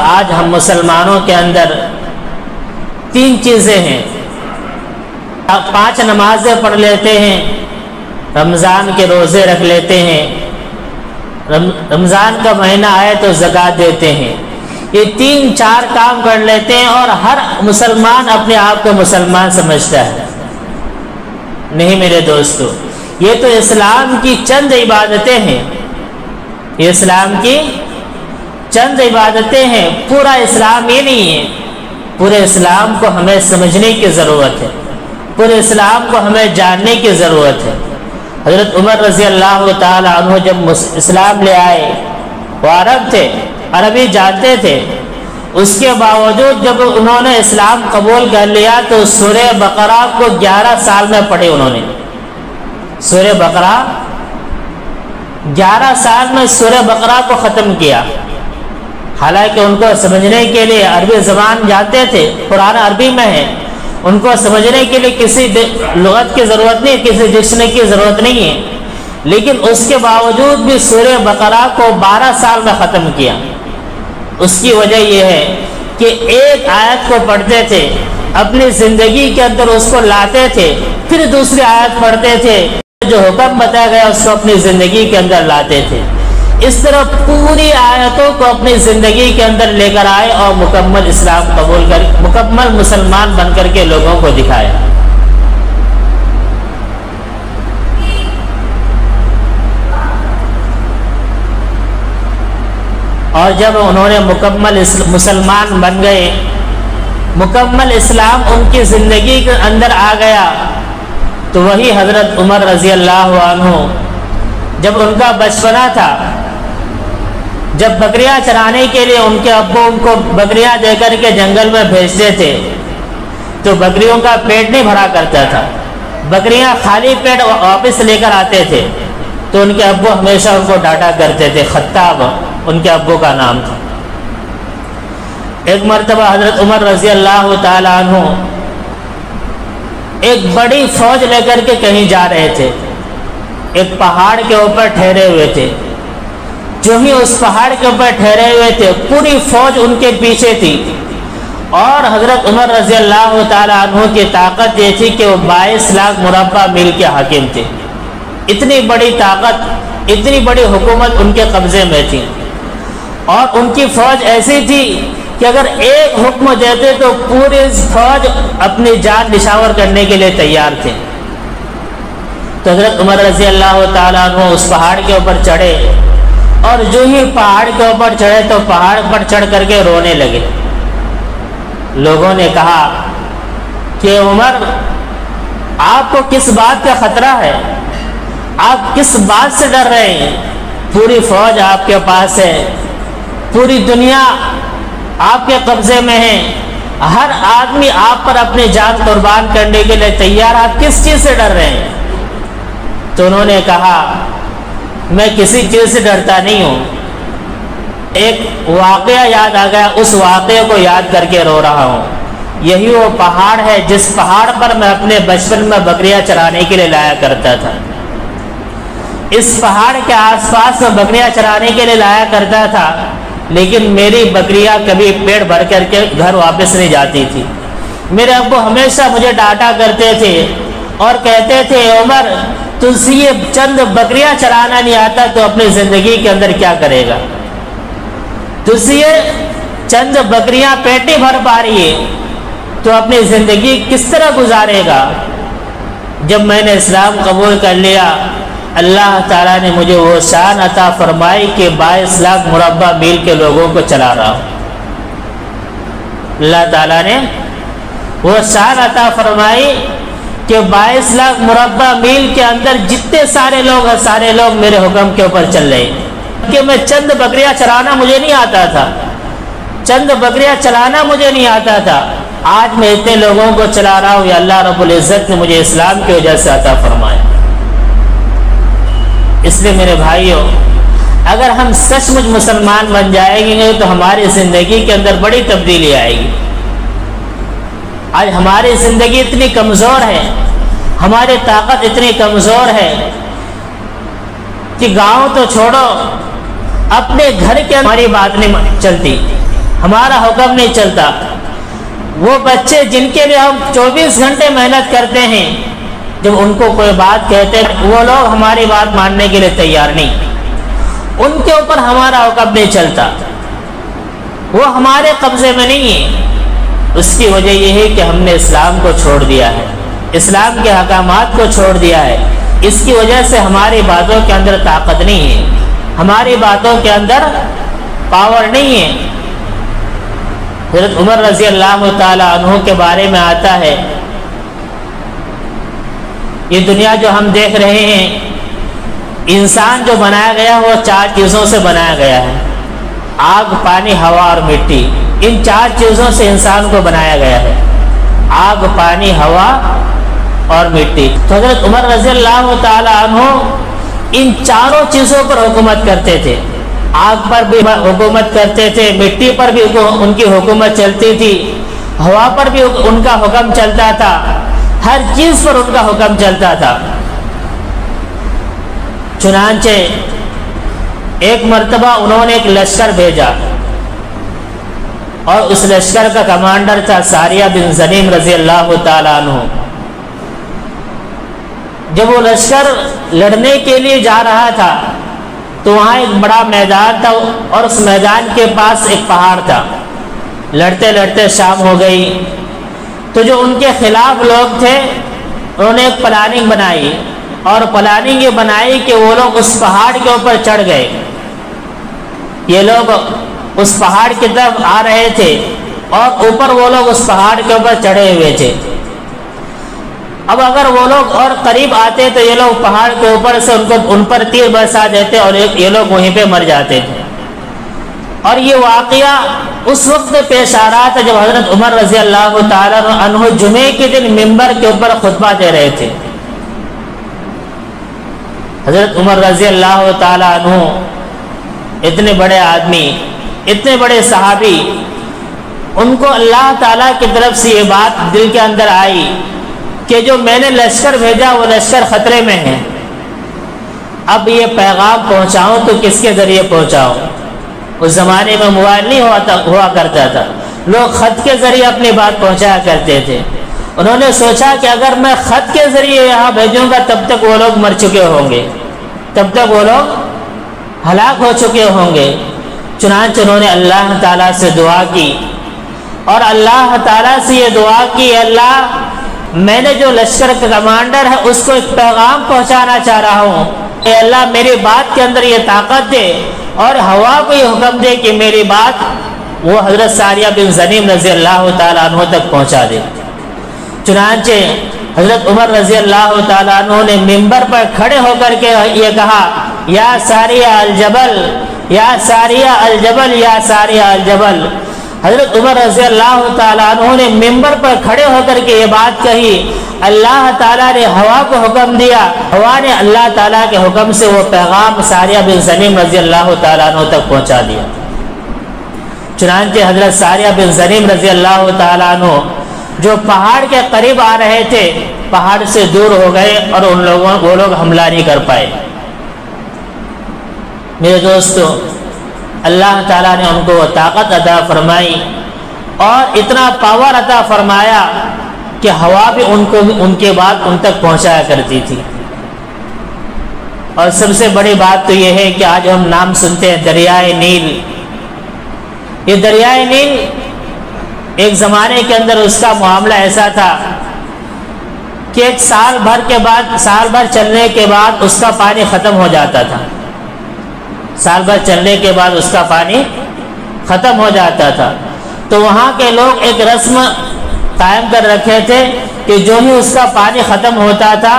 آج ہم مسلمانوں کے اندر تین چیزیں ہیں. 5 نمازیں پڑھ لیتے ہیں، رمضان کے روزے رکھ لیتے ہیں، رمضان کا مہینہ آئے تو زکوٰۃ دیتے ہیں. یہ 3-4 کام کر لیتے ہیں اور ہر مسلمان اپنے آپ کو مسلمان سمجھتا ہے. نہیں میرے دوستو، یہ تو اسلام کی چند عبادتیں ہیں. یہ اسلام کی چند عبادتیں ہیں، پورا اسلام یہ نہیں ہے. پورے اسلام کو ہمیں سمجھنے کی ضرورت ہے، پورے اسلام کو ہمیں جاننے کی ضرورت ہے. حضرت عمر رضی اللہ تعالی عنہ جب اسلام لے آئے، وہ عرب تھے، عربی جانتے تھے. اس کے باوجود جب انہوں نے اسلام قبول کر لیا تو سورہ بقرہ کو 11 سال میں پڑھی. انہوں نے سورہ بقرہ 11 سال میں سورہ بقرہ کو ختم کیا. حالانکہ ان کو سمجھنے کے لیے عربی زبان جانتے تھے، قرآن عربی میں ہے، ان کو سمجھنے کے لیے کسی لغت کی ضرورت نہیں، کسی ڈکشنری کی ضرورت نہیں ہے. لیکن اس کے باوجود بھی سورہ بقرہ کو 12 سال میں ختم کیا. اس کی وجہ یہ ہے کہ ایک آیت کو پڑھتے تھے، اپنی زندگی کے اندر اس کو لاتے تھے، پھر دوسری آیت پڑھتے تھے، جو حکم بتایا گیا اس کو اپنی زندگی کے اندر لاتے تھے. اس طرح پوری آیتوں کو اپنی زندگی کے اندر لے کر آئے اور مکمل اسلام قبول کر مکمل مسلمان بن کر کے لوگوں کو دکھایا. اور جب انہوں نے مکمل مسلمان بن گئے، مکمل اسلام ان کی زندگی کے اندر آ گیا، تو وہی حضرت عمر رضی اللہ عنہ جب ان کا بچپنا تھا، جب بکریاں چرانے کے لیے ان کے ابو ان کو بکریاں دے کر کے جنگل میں بھیجتے تھے تو بکریوں کا پیٹ نہیں بھرا کرتا تھا، بکریاں خالی پیٹ واپس لے کر آتے تھے. تو ان کے ابو ہمیشہ ان کو ڈانٹا کرتے تھے. خطاب ان کے ابو کا نام تھا. ایک مرتبہ حضرت عمر رضی اللہ تعالی عنہ ایک بڑی فوج لے کر کے کہیں جا رہے تھے. ایک پہاڑ کے اوپر ٹھہرے ہوئے تھے. جو ہی اس پہاڑ کے اوپر ٹھہرے ہوئے تھے، پوری فوج ان کے پیچھے تھی. اور حضرت عمر رضی اللہ تعالی عنہ کی طاقت یہ تھی کہ وہ 22 لاکھ مربع میل کے حاکم تھے. اتنی بڑی طاقت، اتنی بڑی حکومت ان کے قبضے میں تھی. اور ان کی فوج ایسی تھی کہ اگر ایک حکم دیتے تو پوری فوج اپنی جان نشاور کرنے کے لیے تیار تھے. تو حضرت عمر رضی اللہ تعالیٰ عنہ اس پہاڑ کے اوپر چڑھے، اور جو ہی پہاڑ کے اوپر چڑھے تو پہاڑ پر چڑھ کر کے رونے لگے. لوگوں نے کہا کہ عمر، آپ کو کس بات کا خطرہ ہے؟ آپ کس بات سے ڈر رہے ہیں؟ پوری فوج آپ کے پاس ہے، پوری دنیا آپ کے قبضے میں ہے، ہر آدمی آپ پر اپنی جان قربان کرنے کے لیے تیار، آپ کس چیز سے ڈر رہے ہیں؟ تو انہوں نے کہا میں کسی چیز سے ڈرتا نہیں ہوں. ایک واقعہ یاد آ گیا، اس واقعے کو یاد کر کے رو رہا ہوں. یہی وہ پہاڑ ہے جس پہاڑ پر میں اپنے بچپن میں بکریاں چرانے کے لیے لایا کرتا تھا. اس پہاڑ کے آس پاس میں بکریاں چرانے کے لیے لایا کرتا تھا، لیکن میری بکریاں کبھی پیٹ بھر کر کے گھر واپس نہیں جاتی تھی. میرے ابو ہمیشہ مجھے ڈانٹا کرتے تھے اور کہتے تھے عمر، تجھ سے یہ چند بکریاں چرانا نہیں آتا تو اپنی زندگی کے اندر کیا کرے گا؟ تجھ سے یہ چند بکریاں پیٹ نہیں بھر پا رہی ہے تو اپنی زندگی کس طرح گزارے گا؟ جب میں نے اسلام قبول کر لیا، اللہ تعالیٰ نے مجھے وہ شان عطا فرمائی کہ 22 لاکھ مربع میل کے لوگوں کو چلا رہا ہوں. اللہ تعالیٰ نے وہ شان عطا فرمائی کہ 22 لاکھ مربع میل کے اندر جتنے سارے لوگ ہیں، سارے لوگ میرے حکم کے اوپر چل رہے ہیں. کہ میں چند بکریاں چرانا مجھے نہیں آتا تھا، چند بکریاں چلانا مجھے نہیں آتا تھا، آج میں اتنے لوگوں کو چلا رہا ہوں. یہ اللہ رب العزت نے مجھے اسلام کی وجہ سے عطا فرمایا. اس لیے میرے بھائیوں، اگر ہم سچ مچ مسلمان بن جائیں گے تو ہماری زندگی کے اندر بڑی تبدیلی آئے گی. آج ہماری زندگی اتنی کمزور ہے، ہماری طاقت اتنی کمزور ہے کہ گاؤں تو چھوڑو، اپنے گھر کے ہماری بات نہیں چلتی. ہمارا حکم نہیں چلتا۔ وہ بچے جن کے لیے ہم 24 گھنٹے محنت کرتے ہیں، جب ان کو کوئی بات کہتے ہیں وہ لوگ ہماری بات ماننے کے لیے تیار نہیں، ان کے اوپر ہمارا حکم نہیں چلتا، وہ ہمارے قبضے میں نہیں ہے۔ اس کی وجہ یہ ہے کہ ہم نے اسلام کو چھوڑ دیا ہے، اسلام کے احکامات کو چھوڑ دیا ہے۔ اس کی وجہ سے ہماری باتوں کے اندر طاقت نہیں ہے، ہماری باتوں کے اندر پاور نہیں ہے۔ حضرت عمر رضی اللہ تعالی عنہ کے بارے میں آتا ہے، یہ دنیا جو ہم دیکھ رہے ہیں، انسان جو بنایا گیا وہ 4 چیزوں سے بنایا گیا ہے، آگ، پانی، ہوا اور مٹی۔ ان 4 چیزوں سے انسان کو بنایا گیا ہے، آگ، پانی، ہوا اور مٹی۔ تو حضرت عمر رضی اللہ تعالی عنہ ان 4 چیزوں پر حکومت کرتے تھے، آگ پر بھی حکومت کرتے تھے، مٹی پر بھی ان کی حکومت چلتی تھی، ہوا پر بھی ان کا حکم چلتا تھا، ہر چیز پر ان کا حکم چلتا تھا۔ چنانچہ ایک مرتبہ انہوں نے ایک لشکر بھیجا، اور اس لشکر کا کمانڈر تھا ساریہ بن زنیم رضی اللہ تعالیٰ عنہ۔ جب وہ لشکر لڑنے کے لیے جا رہا تھا تو وہاں ایک بڑا میدان تھا، اور اس میدان کے پاس ایک پہاڑ تھا۔ لڑتے لڑتے شام ہو گئی، تو جو ان کے خلاف لوگ تھے انہوں نے ایک پلاننگ بنائی، اور پلاننگ یہ بنائی کہ وہ لوگ اس پہاڑ کے اوپر چڑھ گئے۔ یہ لوگ اس پہاڑ کی طرف آ رہے تھے، اور اوپر وہ لوگ اس پہاڑ کے اوپر چڑھے ہوئے تھے۔ اب اگر وہ لوگ اور قریب آتے تو یہ لوگ پہاڑ کے اوپر سے ان پر تیر برسا دیتے، اور یہ لوگ وہیں پہ مر جاتے تھے۔ اور یہ واقعہ اس وقت پیش آ رہا تھا جب حضرت عمر رضی اللہ تعالیٰ عنہ جمعے کے دن ممبر کے اوپر خطبہ دے رہے تھے۔ حضرت عمر رضی اللہ تعالیٰ عنہ اتنے بڑے آدمی، اتنے بڑے صحابی، ان کو اللہ تعالیٰ کی طرف سے یہ بات دل کے اندر آئی کہ جو میں نے لشکر بھیجا وہ لشکر خطرے میں ہے، اب یہ پیغام پہنچاؤں تو کس کے ذریعے پہنچاؤں؟ اس زمانے میں موبائل نہیں ہوا کرتا تھا، لوگ خط کے ذریعے اپنی بات پہنچایا کرتے تھے۔ انہوں نے سوچا کہ اگر میں خط کے ذریعے یہاں بھیجوں گا تب تک وہ لوگ مر چکے ہوں گے، تب تک وہ لوگ ہلاک ہو چکے ہوں گے۔ چنانچہ انہوں نے اللہ تعالیٰ سے دعا کی، اور اللہ تعالیٰ سے یہ دعا کی، اللہ میں نے جو لشکر کا کمانڈر ہے اس کو ایک پیغام پہنچانا چاہ رہا ہوں، اے اللہ میری بات کے اندر یہ طاقت دے، اور ہوا کو یہ حکم دے کہ میری بات وہ حضرت ساریہ بن زنیم رضی اللہ تعالیٰ عنہ تک پہنچا دے۔ چنانچہ حضرت عمر رضی اللہ تعالیٰ عنہ نے ممبر پر کھڑے ہو کر کے یہ کہا، یا ساریہ الجبل، یا ساریہ الجبل، یا ساریہ الجبل۔ حضرت عمر رضی اللہ تعالیٰ عنہ نے ممبر پر کھڑے ہو کر کے یہ بات کہی، اللہ تعالیٰ نے ہوا کو حکم دیا، ہوا نے اللہ تعالیٰ کے حکم سے وہ پیغام ساریہ بن زنیم رضی اللہ تعالیٰ عنہ تک پہنچا دیا۔ چنانچہ حضرت ساریہ بن زنیم رضی اللہ تعالیٰ عنہ جو پہاڑ کے قریب آ رہے تھے پہاڑ سے دور ہو گئے، اور وہ لوگ حملہ نہیں کر پائے۔ میرے دوستو، اللہ تعالیٰ نے ان کو وہ طاقت عطا فرمائی اور اتنا پاور عطا فرمایا کہ ہوا بھی ان کے بعد ان تک پہنچایا کرتی تھی۔ اور سب سے بڑی بات تو یہ ہے کہ آج ہم نام سنتے ہیں دریائے نیل۔ یہ دریائے نیل ایک زمانے کے اندر اس کا معاملہ ایسا تھا کہ ایک سال بھر چلنے کے بعد اس کا پانی ختم ہو جاتا تھا، سال بھر چلنے کے بعد اس کا پانی ختم ہو جاتا تھا۔ تو وہاں کے لوگ ایک رسم قائم کر رکھے تھے کہ جو ہی اس کا پانی ختم ہوتا تھا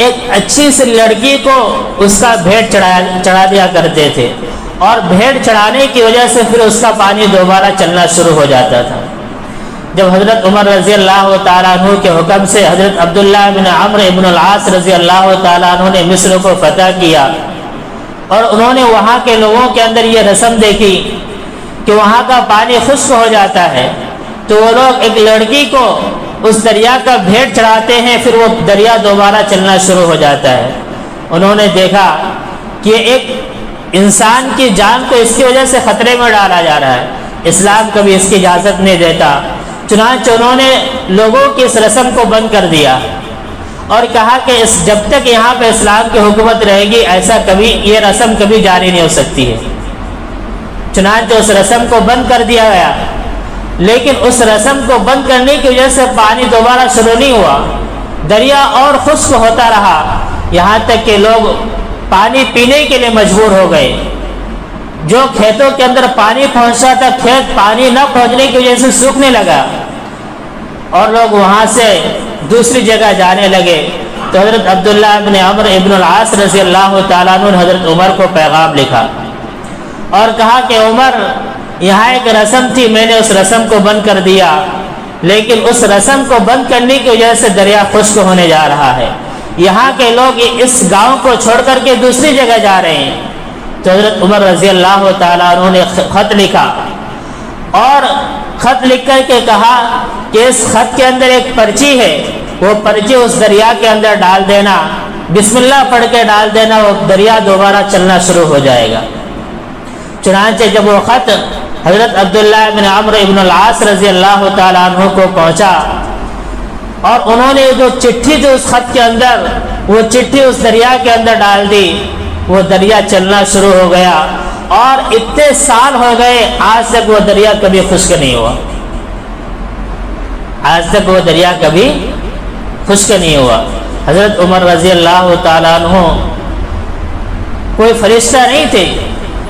ایک اچھی سی لڑکی کو اس کا بھیٹ چڑھا دیا کرتے تھے، اور بھیٹ چڑھانے کی وجہ سے پھر اس کا پانی دوبارہ چلنا شروع ہو جاتا تھا۔ جب حضرت عمر رضی اللہ تعالیٰ عنہ کے حکم سے حضرت عبداللہ بن عمرو بن العاص رضی اللہ تعالیٰ عنہ نے مصر کو فتح کیا، اور انہوں نے وہاں کے لوگوں کے اندر یہ رسم دیکھی کہ وہاں کا پانی خشک ہو جاتا ہے، تو وہ لوگ ایک لڑکی کو اس دریا کا بھیٹ چڑھاتے ہیں، پھر وہ دریا دوبارہ چلنا شروع ہو جاتا ہے۔ انہوں نے دیکھا کہ ایک انسان کی جان کو اس کی وجہ سے خطرے میں ڈالا جا رہا ہے، اسلام کبھی اس کی اجازت نہیں دیتا۔ چنانچہ انہوں نے لوگوں کی اس رسم کو بند کر دیا اور کہا کہ جب تک یہاں پہ اسلام کی حکومت رہے گی ایسا کبھی یہ رسم کبھی جاری نہیں ہو سکتی ہے۔ چنانچہ اس رسم کو بند کر دیا گیا، لیکن اس رسم کو بند کرنے کی وجہ سے پانی دوبارہ شروع نہیں ہوا، دریا اور خشک ہوتا رہا، یہاں تک کہ لوگ پانی پینے کے لیے مجبور ہو گئے۔ جو کھیتوں کے اندر پانی پہنچتا تھا، کھیت پانی نہ پہنچنے کی وجہ سے سوکھنے لگا اور لوگ وہاں سے دوسری جگہ جانے لگے۔ تو حضرت عبداللہ ابن عمرو ابن العاص رضی اللہ تعالیٰ عنہ نے حضرت عمر کو پیغام لکھا اور کہا کہ عمر، یہاں ایک رسم تھی، میں نے اس رسم کو بند کر دیا، لیکن اس رسم کو بند کرنے کی وجہ سے دریا خشک ہونے جا رہا ہے، یہاں کے لوگ اس گاؤں کو چھوڑ کر کے دوسری جگہ جا رہے ہیں۔ تو حضرت عمر رضی اللہ تعالیٰ عنہ نے خط لکھا اور خط لکھ کر کے کہا کہ اس خط کے اندر ایک پرچی ہے، وہ پرچی اس دریا کے اندر ڈال دینا، بسم اللہ پڑھ کے ڈال دینا، وہ دریا دوبارہ چلنا شروع ہو جائے گا۔ چنانچہ جب وہ خط حضرت عبداللہ ابن عمرو ابن العاص رضی اللہ تعالیٰ عنہ کو پہنچا اور انہوں نے جو چٹھی تھی اس خط کے اندر، وہ چٹھی اس دریا کے اندر ڈال دی، وہ دریا چلنا شروع ہو گیا اور اتنے سال ہو گئے آج تک وہ دریا کبھی خشک نہیں ہوا، آج تک وہ دریا کبھی خشک نہیں ہوا۔ حضرت عمر رضی اللہ تعالیٰ عنہ کوئی فرشتہ نہیں تھے،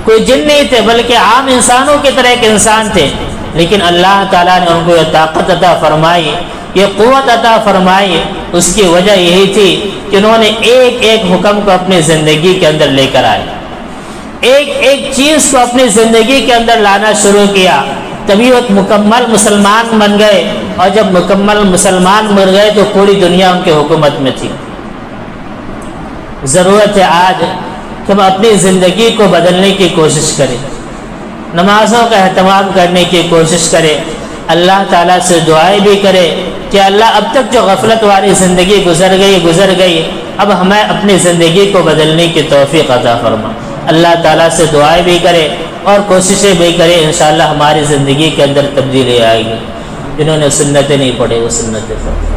کوئی جن نہیں تھے، بلکہ عام انسانوں کی طرح ایک انسان تھے، لیکن اللہ تعالیٰ نے ان کو یہ طاقت عطا فرمائی، یہ قوت عطا فرمائی۔ اس کی وجہ یہی تھی کہ انہوں نے ایک ایک حکم کو اپنی زندگی کے اندر لے کر آئے، ایک ایک چیز کو اپنی زندگی کے اندر لانا شروع کیا، تبھی وہ مکمل مسلمان بن گئے، اور جب مکمل مسلمان بن گئے تو پوری دنیا ان کی حکومت میں تھی۔ ضرورت ہے آج کہ ہم اپنی زندگی کو بدلنے کی کوشش کریں، نمازوں کا اہتمام کرنے کی کوشش کریں، اللہ تعالیٰ سے دعائیں بھی کرے کہ اللہ اب تک جو غفلت والی زندگی گزر گئی، اب ہمیں اپنی زندگی کو بدلنے کی توفیق عطا فرما۔ اللہ تعالیٰ سے دعائیں بھی کرے اور کوششیں بھی کرے، انشاءاللہ ہماری زندگی کے اندر تبدیلی آئے گی۔ جنہوں نے سنتیں نہیں پڑھی وہ سنتیں پڑھیں۔